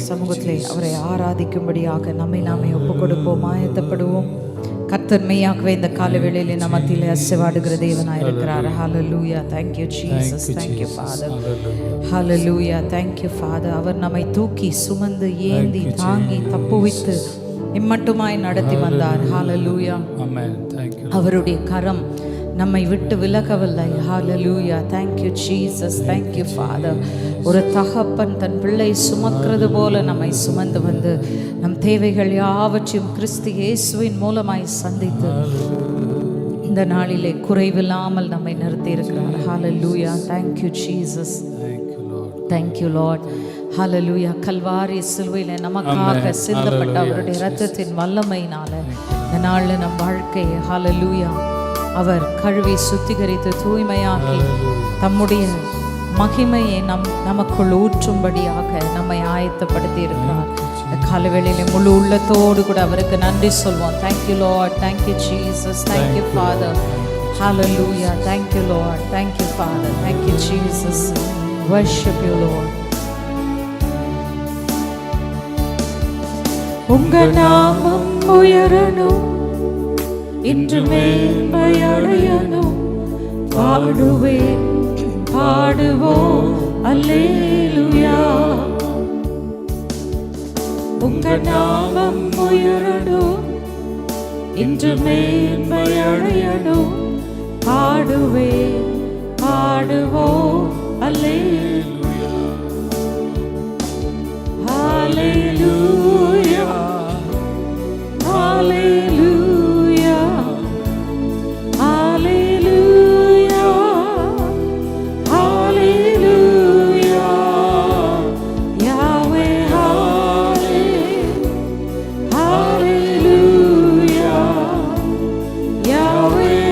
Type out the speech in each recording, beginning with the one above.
சமூகத்திலே அவரை ஆராதிக்கும்படியாக நம்மை நாமே ஒப்புக் கொடுப்போம், ஆயத்தப்படுவோம். கர்த்தர் மெய்யாகவே இந்த கால வேளையிலே நம்ம மத்தியிலே அசைவாடுகிற தேவனாய் இருக்கிறார். ஹalleluya. Thank you Jesus. Thank you Father. Hallelujah. Thank you Father. அவர் நம்மை தூக்கி சுமந்து ஏந்தி தாங்கி தப்புவித்து இம்மட்டுமாய் நடத்தி வந்தார். ஹalleluya. Amen. Thank you. அவருடைய கரம் நம்மை விட்டு விலகவில்லை. ஹalleluya. Thank you Jesus. Thank you Father. ஒரு தகப்பன் தன் பிள்ளை சுமக்கிறது போல நம்மை சுமந்து வந்து நம் தேவைகள் யாவற்றையும் கிறிஸ்து இயேசுவின் மூலமாய் சந்தித்து இந்த நாளிலே குறைவில்லாமல் நம்மை நிறுத்தி இருக்கிறார். ஹalleluya. Thank you Jesus. Thank you Lord. ஹalleluya. கல்வாரி சிலுவையிலே நமக்காக சிந்தப்பட்ட அவருடைய இரத்தத்தின் வல்லமையினால இந்த நாளில் நம் வாழ்க்கையை ஹalleluya அவர் கழுவி சுத்திகரித்து தூய்மையாக்கி தம்முடைய மகிமையை நமக்குள் ஊற்றும்படியாக நம்மை ஆயத்தப்படுத்தி இருக்கிறார். இந்த காலவேளையிலே முழு உள்ளத்தோடு கூட அவருக்கு நன்றி சொல்வோம். Thank you Lord. Thank you Jesus. Thank you Father. Hallelujah. Thank you Lord. Thank you Father. Thank you Jesus. Worship you Lord. உங்க நாமம் உயரணும், இன்று மேன்மையடையணும், பாடுவேன் பாடுவோம் அல்லேலூயா. உங்க நாமம் உயரணும், இன்று மேன்மையடையணும், பாடுவேன் பாடுவோம் அல்லேலூயா. ஹalleluya. Hallelujah. Hallelujah. Hallelujah. Yahweh, hallelujah. Yahweh,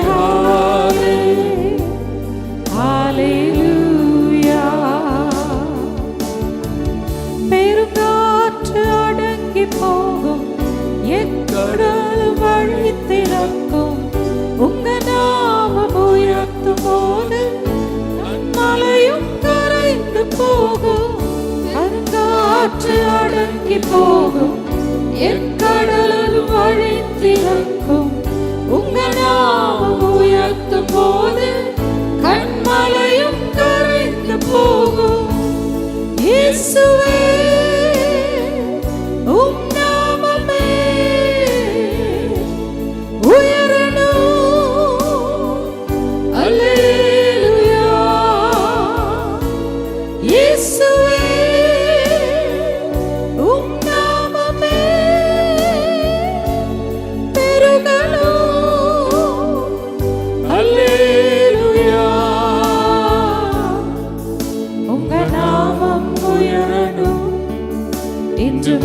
hallelujah. பெருங்காற்று அடங்கி போகும், எக்கடலும் வழி திறக்கும், உங்க நாமம் உயர்த்தும் போது மலையும் கரைந்து போகும். பெருங்காற்று அடங்கி போகும், எக்கடலும் வழி திறக்கும், உங்க நாமம் உயர்த்தும் போது கண்மலையும் கரைந்து போகும். இயேசுவே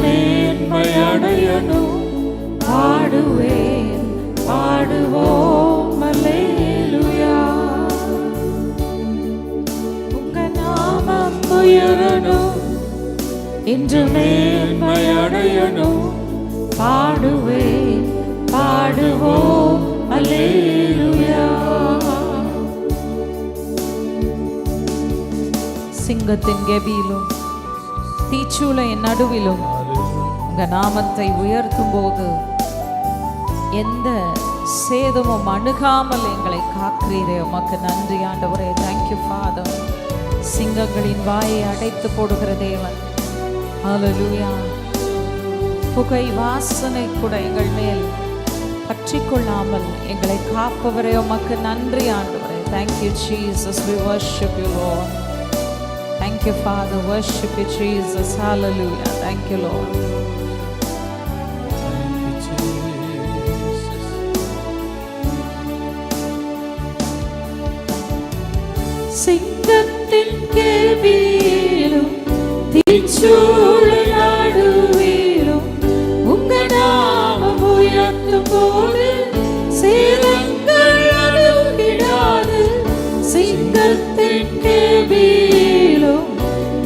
மேன்மையடையணும், பாடுவேன் பாடுவோம் அல்லேலூயா. உங்க நாமம் உயரணும், இன்று மேன்மையடையணும், பாடுவேன் பாடுவோம் அல்லேலூயா. சிங்கத்தின் கெபியிலும் தீச்சூளையின் நடுவிலும் உங்க நாமத்தை உயர்த்தும் போது எந்த சேதமும் அணுகாமல் எங்களை காக்கிறீரே, உமக்கு நன்றி ஆண்டவரே. Thank you father. சிங்கங்களின் வாயை அடைத்து போடுகிற தேவன். ஹalleluya. புகை வாசனை கூட எங்கள் மேல் பற்றிக்கொள்ளாமல் எங்களை காப்பவரே, உமக்கு நன்றி ஆண்டவரே. Thank you Jesus. We worship you Lord. Thank you Father. Worship you Jesus. Hallelujah. Thank you Lord. சிங்கத்தின் கெபியிலும் தீச்சூளை நடுவிலும் உங்க நாமம் உயர்த்தும் போது சேதங்கள் அணுகிடாது. சிங்கத்தின் கெபியிலும்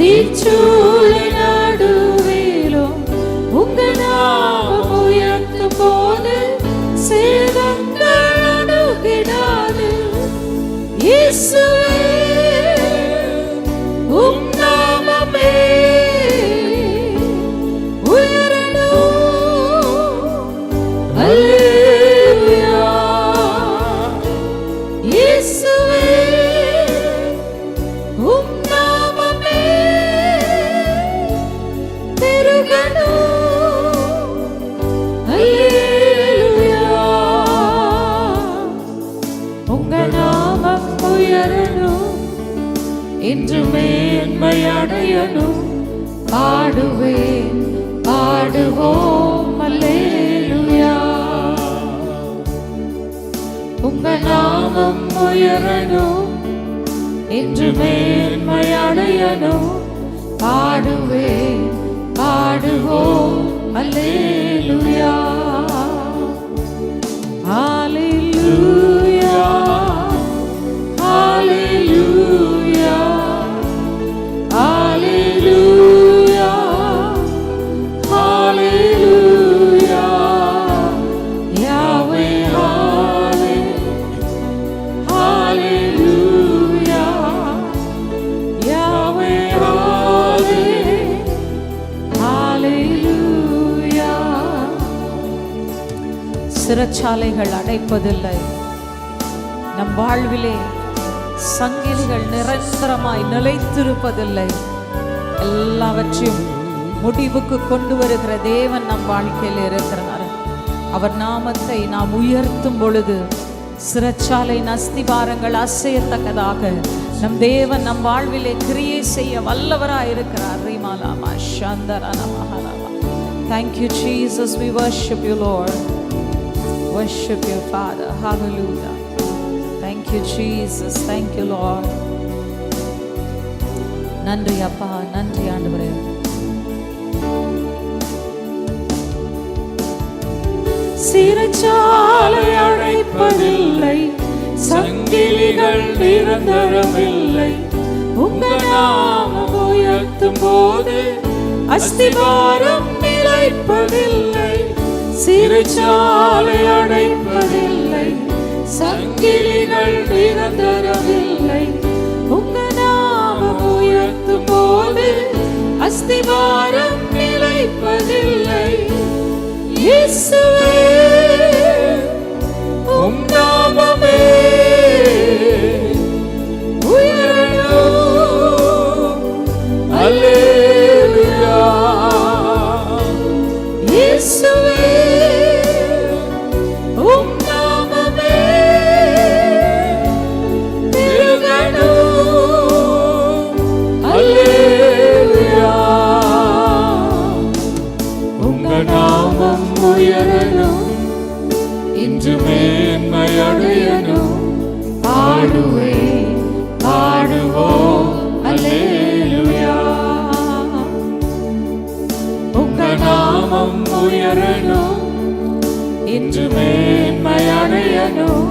தீச்சூளை நடுவிலும் உங்க நாமம் உயர்த்தும் போது சேதங்கள் அணுகிடாது. இயேசுவே உம் நாமமே இன்று மேன்மை அடையணும். பாடுவேன் பாடுவோம் அல்லேலூயா. உங்க நாமம் உயரணும், இன்று மேன்மை அடையணும். பாடுவேன் பாடுவோம் அல்லேலூயா. ஹalleluya ஹalleluya ஹalleluya ஹalleluya. யாவே ஹalleluya யாவே ஹalleluya. சிறைச்சாலைகள் அடைப்பதில்லை. நம் வாழ்விலே சங்கிலிகள் நிரந்தரமாய் நிலைத்திருப்பதில்லை. எல்லாவற்றையும் முடிவுக்கு கொண்டு வருகிற தேவன் நம் வாழ்க்கையில் இருக்கிறார். அவர் நாமத்தை நாம் உயர்த்தும் பொழுது சிறைச்சாலையின் அஸ்திபாரங்கள் அசையத்தக்கதாக நம் தேவன் நம் வாழ்விலே கிரியை செய்ய வல்லவராய் இருக்கிறார். ரீமாலாமா சந்தரனா மஹாலாமா. Thank you Jesus, we worship you Lord, worship you Father. Hallelujah. Thank you Jesus, thank you Lord. நன்றி அப்பா, நன்றி ஆண்டவரே. சிறைச்சாலை அடைப்பதில்லை, சங்கிலிகள் நிரந்தரமில்லை. உங்க நாமம் உயர்த்தும் போது அஸ்திபாரம் நிலைப்பதில்லை. சிறைச்சாலை அடைப்பதில்லை, சங்கிலிகள் நிரந்தரமில்லை. உங்க நாமம் உயர்த்தும் போது அஸ்திபாரம் நிலைப்பதில்லை. இயேசுவே உம் நாமமே உயரணும். அல்லேலூயா. இயேசுவே உம் நாமமே பெருகணும். அல்லேலூயா. உங்க நாமம் உயரணும், இன்று மேன்மை அடையணும். பாடுவேன் பாடுவோம் அல்லேலூயா. உங்க நாமம் உயரணும், இன்று மேன்மை அடையணும்.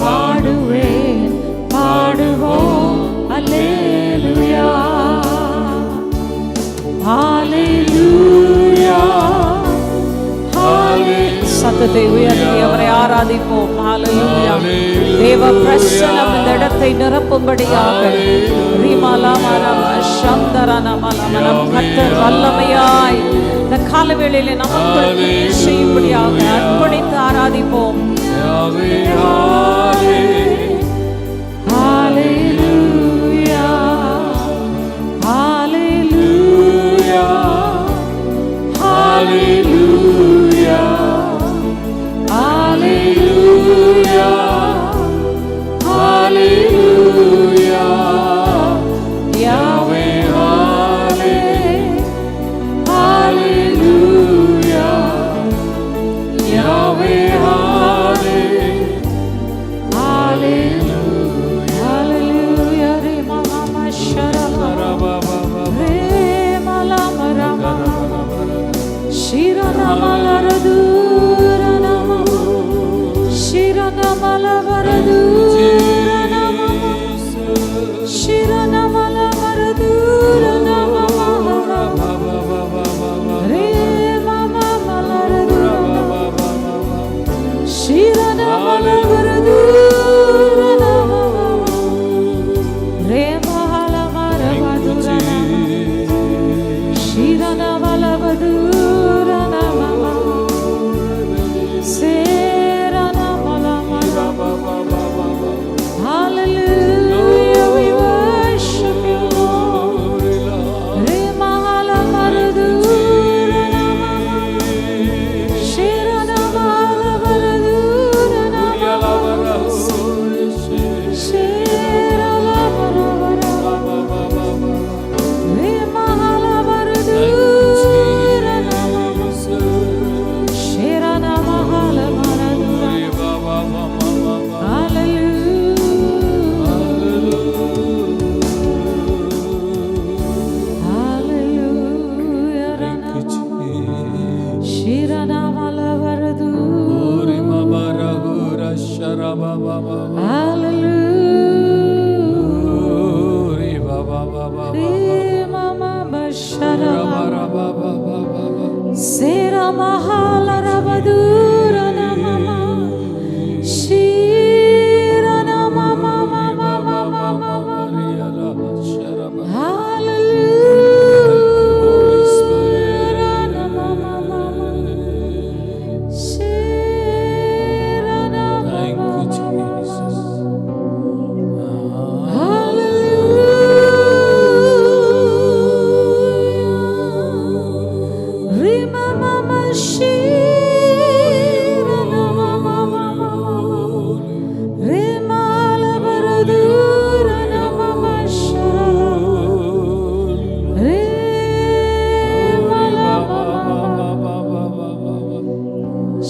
பாடுவேன் பாடுவோம் அல்லேலூயா. ஹalleluya. சத்தத்தை உயர்த்தி அவரை ஆராதிப்போம். ஹalleluya. தேவ பிரசன்னம் இந்த இடத்தை நிரப்பும்படியாக கர்த்தர் வல்லமையாய் இந்த காலவேளையிலே நமக்கு செய்யும்படியாக அர்ப்பணித்து ஆராதிப்போம். ஹalleluya ஹalleluya ஹalleluya ஹalleluya ஹalleluya. யாவே ஹalleluya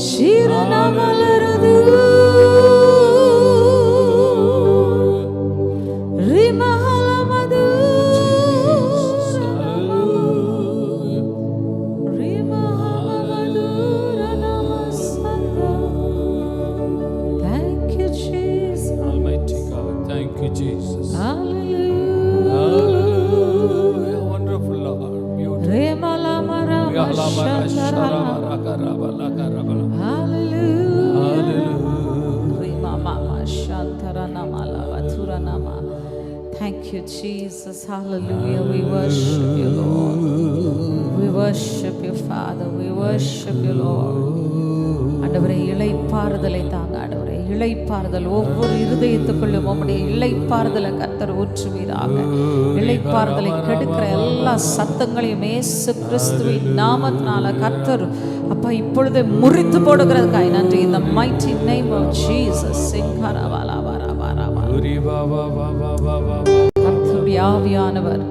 ಶಿರನಮಲರದು ರಿಮಹಲಮದು ರಿಮಹಲಮದು ರಣಮಸಂಗ. Thank you, Jesus. Almighty God, thank you, Jesus. Hallelujah. Hallelujah. Wonderful Lord. Beautiful. Remalamara mashandarala. Hallelujah. Hallelujah. Remamama shantaranamala vaturanama. Thank you, Jesus. Hallelujah. We worship you, Lord. We worship you, Father. We worship you, Lord. ஆண்டவரே, இளைப்பாறுதலை தாங்க ஆண்டவரே. இளைப்பாறுதல் ஒவ்வொரு இருதயத்துக்குள்ளும் உம்முடைய இளைப்பாறுதலை கர்த்தர் ஊற்றுவீராக. இளைப்பாறுதலை கெடுக்கிற எல்லா சத்தங்களையும் இயேசு கிறிஸ்துவின் நாமத்தினால கர்த்தர் அப்பா இப்பொழுதே முறித்து போடுகிறதுக்காய் நன்றி. In the mighty name of Jesus. கர்த்தருடைய ஆவியானவர்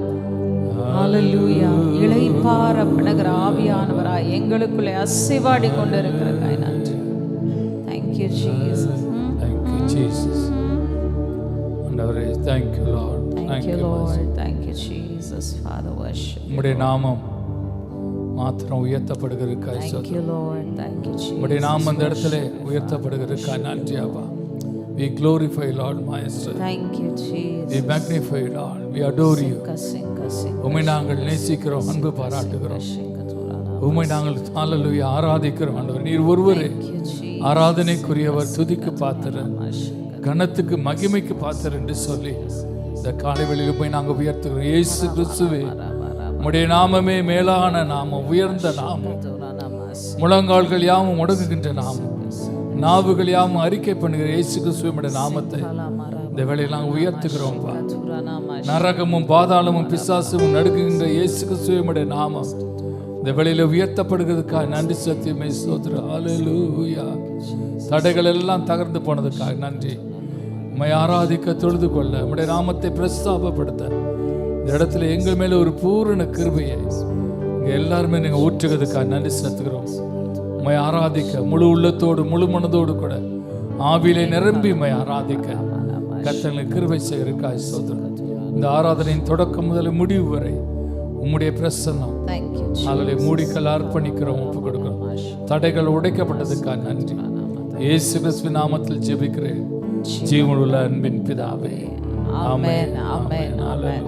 ஹalleluya இளைப்பாற பண்ணுகிற ஆவியானவராய் எங்களுக்குள்ளே அசைவாடி கொண்டிருக்கிறதுக்காய் நன்றி. Thank you, Jesus. Thank you, Jesus. ஆண்டவரே, thank you, Lord. Thank you, Lord. Thank you, Jesus. Father, worship you. உம்முடைய நாமம் மாத்திரம் உயர்த்தப்படுகிறதுக்காய் Thank ஸ்தோத்திரம். you, Lord. Thank you, Jesus. உம்முடைய நாமம் இந்த இடத்துல உயர்த்தப்படுகிறதுக்காய் நன்றி அப்பா. We glorify Lord Master. Thank you, Jesus. We magnify Lord. We adore you. Sing. உம்மை நாங்கள் நேசிக்கிறோம், அன்பு பாராட்டுகிறோம். உம்மை நாங்கள் ஹalleluya ஆராதிக்கிறோம் ஆண்டவர். நீர் ஒருவரே ஆராதனைக்குரியவர், துதிக்கு பாத்திரர், கனத்துக்கு மகிமைக்கு பாத்திரர் என்று சொல்லி இந்த காலை வேளையில் போய் நாங்கள் உயர்த்துகிறோம். இயேசு கிறிஸ்துவே, உம்முடைய நாமமே மேலான நாமம், உயர்ந்த நாமம். முழங்கால்கள் யாவும் முடங்குகின்ற நாமம், நாவுகள் யாவும் அறிக்கை பண்ணுகிற இயேசு கிறிஸ்துவினுடைய நாமத்தை இந்த வேளையில் நாங்கள் உயர்த்துகிறோம். நரகமும் பாதாளமும் பிசாசும் நடுங்குகின்ற இயேசு கிறிஸ்துவினுடைய நாமம் இந்த வேளையில் உயர்த்தப்படுகிறதுக்காக நன்றி. சத்தியமே ஸ்தோத்திரம். ஹல்லேலூயா. தடைகள் எல்லாம் தகர்ந்து போனதுக்காக நன்றி. உம்மை ஆராதிக்க, தொழுது கொள்ள, உம்முடைய நாமத்தை பிரஸ்தாபப்படுத்த இந்த இடத்துல எங்கள் மேலே ஒரு பூரண கிருபையை இங்கே எல்லாருமே நீங்கள் ஊற்றுகிறதுக்காக நன்றி செலுத்துகிறோம். உம்மை ஆராதிக்க முழு உள்ளத்தோடு முழு மனதோடு கூட ஆவியிலே நிரம்பி உம்மை ஆராதிக்க கர்த்தருக்கு கிருபை செய்கிறதுக்காக ஸ்தோத்திரம். இந்த ஆராதனையின் தொடக்கம் முதல் முடிவு வரை உம்முடைய பிரசன்னம் அதில் மூடிக்கல் அர்ப்பணிக்கிறோம், ஒப்பு கொடுக்கிறோம். தடைகள் உடைக்கப்பட்டதுக்காக நன்றி. இயேசு கிறிஸ்துவின் நாமத்தில் ஜெபிக்கிறேன், ஜீவனுள்ள அன்பின் பிதாவே. ஆமென். ஆமென். ஆமென்.